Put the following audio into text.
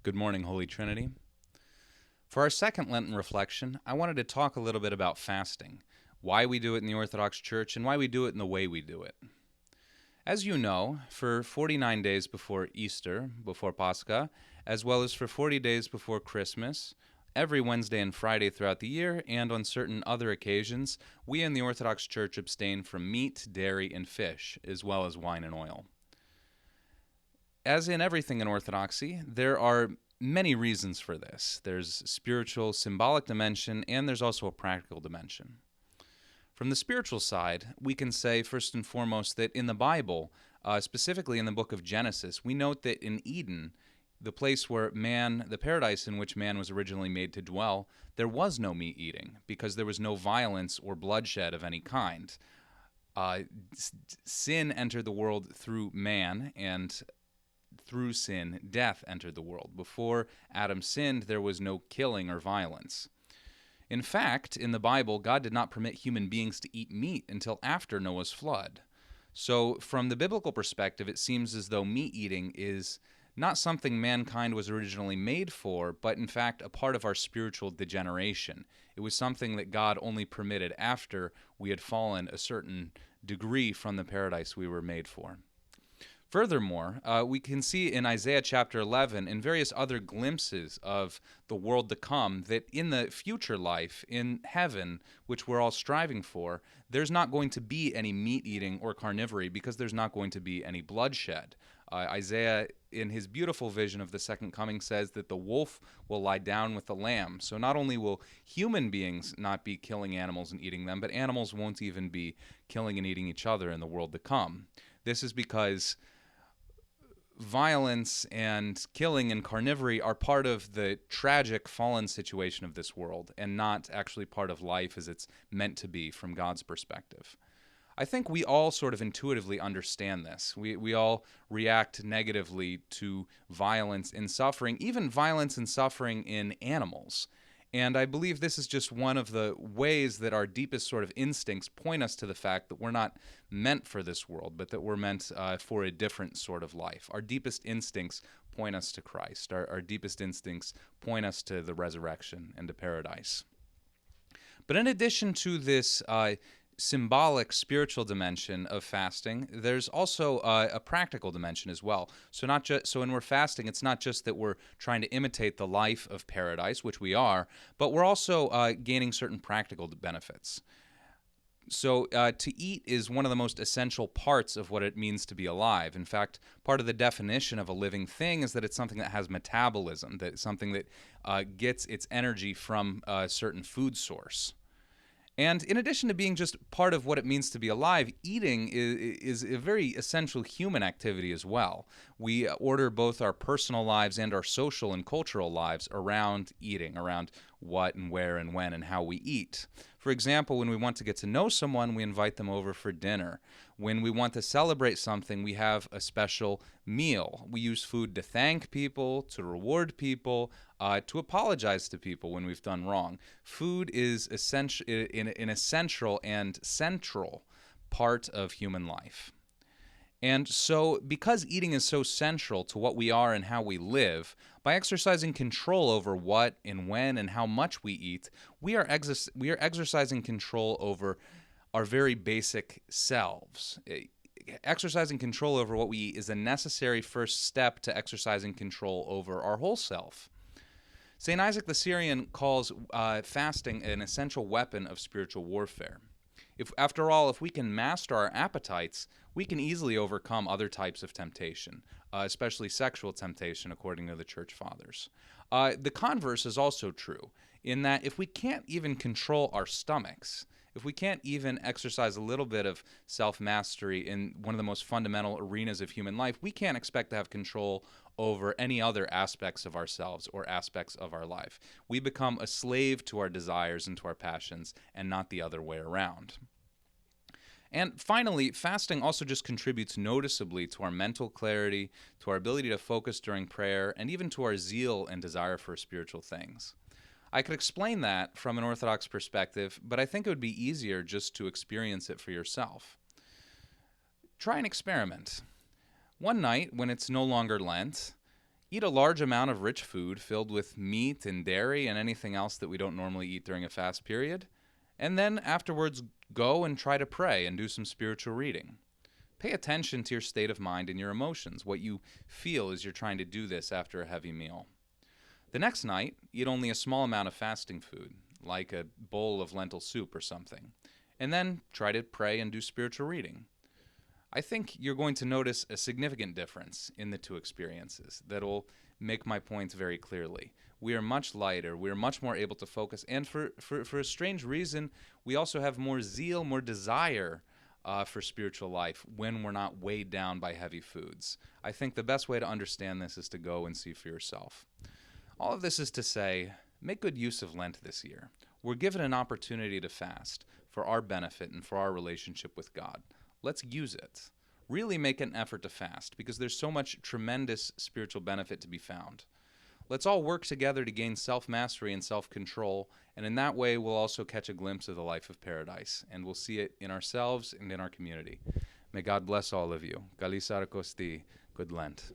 Good morning, Holy Trinity. For our second Lenten reflection, I wanted to talk a little bit about fasting, why we do it in the Orthodox Church, and why we do it in the way we do it. As you know, for 49 days before Easter, before Pascha, as well as for 40 days before Christmas, every Wednesday and Friday throughout the year, and on certain other occasions, we in the Orthodox Church abstain from meat, dairy, and fish, as well as wine and oil. As in everything in Orthodoxy, there are many reasons for this. There's spiritual, symbolic dimension, and there's also a practical dimension. From the spiritual side, we can say first and foremost that in the Bible, specifically in the book of Genesis, we note that in Eden, the place where man, the paradise in which man was originally made to dwell, there was no meat eating because there was no violence or bloodshed of any kind. Uh, Sin entered the world through man, and through sin, death entered the world. Before Adam sinned, there was no killing or violence. In fact, in the Bible, God did not permit human beings to eat meat until after Noah's flood. So, from the biblical perspective, it seems as though meat eating is not something mankind was originally made for, but in fact a part of our spiritual degeneration. It was something that God only permitted after we had fallen a certain degree from the paradise we were made for. Furthermore, we can see in Isaiah chapter 11 and various other glimpses of the world to come that in the future life, in heaven, which we're all striving for, there's not going to be any meat eating or carnivory because there's not going to be any bloodshed. Isaiah, in his beautiful vision of the second coming, says that the wolf will lie down with the lamb. So not only will human beings not be killing animals and eating them, but animals won't even be killing and eating each other in the world to come. This is because violence and killing and carnivory are part of the tragic fallen situation of this world and not actually part of life as it's meant to be from God's perspective. I think we all sort of intuitively understand this. We all react negatively to violence and suffering, even violence and suffering in animals. And I believe this is just one of the ways that our deepest sort of instincts point us to the fact that we're not meant for this world, but that we're meant for a different sort of life. Our deepest instincts point us to Christ. Our deepest instincts point us to the resurrection and to paradise. But in addition to this symbolic spiritual dimension of fasting, there's also a practical dimension as well. So when we're fasting, it's not just that we're trying to imitate the life of paradise, which we are, but we're also gaining certain practical benefits. So to eat is one of the most essential parts of what it means to be alive. In fact, part of the definition of a living thing is that it's something that has metabolism, that it's something that gets its energy from a certain food source. And in addition to being just part of what it means to be alive, eating is a very essential human activity as well. We order both our personal lives and our social and cultural lives around eating, around what and where and when and how we eat. For example, when we want to get to know someone, we invite them over for dinner. When we want to celebrate something, we have a special meal. We use food to thank people, to reward people, to apologize to people when we've done wrong. Food is an essential and central part of human life. And so, because eating is so central to what we are and how we live, by exercising control over what and when and how much we eat, we are exercising control over our very basic selves. Exercising control over what we eat is a necessary first step to exercising control over our whole self. St. Isaac the Syrian calls fasting an essential weapon of spiritual warfare. After all, if we can master our appetites, we can easily overcome other types of temptation, especially sexual temptation, according to the Church Fathers. The converse is also true, in that if we can't even control our stomachs, if we can't even exercise a little bit of self-mastery in one of the most fundamental arenas of human life, we can't expect to have control over any other aspects of ourselves or aspects of our life. We become a slave to our desires and to our passions, and not the other way around. And finally, fasting also just contributes noticeably to our mental clarity, to our ability to focus during prayer, and even to our zeal and desire for spiritual things. I could explain that from an Orthodox perspective, but I think it would be easier just to experience it for yourself. Try an experiment. One night, when it's no longer Lent, Eat a large amount of rich food filled with meat and dairy and anything else that we don't normally eat during a fast period. And then afterwards, go and try to pray and do some spiritual reading. Pay attention to your state of mind and your emotions, what you feel as you're trying to do this after a heavy meal. The next night, eat only a small amount of fasting food, like a bowl of lentil soup or something, and then try to pray and do spiritual reading. I think you're going to notice a significant difference in the two experiences that will make my points very clearly. We are much lighter, we are much more able to focus, and for a strange reason, we also have more zeal, more desire for spiritual life when we're not weighed down by heavy foods. I think the best way to understand this is to go and see for yourself. All of this is to say, make good use of Lent this year. We're given an opportunity to fast for our benefit and for our relationship with God. Let's use it. Really make an effort to fast because there's so much tremendous spiritual benefit to be found. Let's all work together to gain self-mastery and self-control, and in that way we'll also catch a glimpse of the life of paradise, and we'll see it in ourselves and in our community. May God bless all of you. Kalisar Kosti. Good Lent.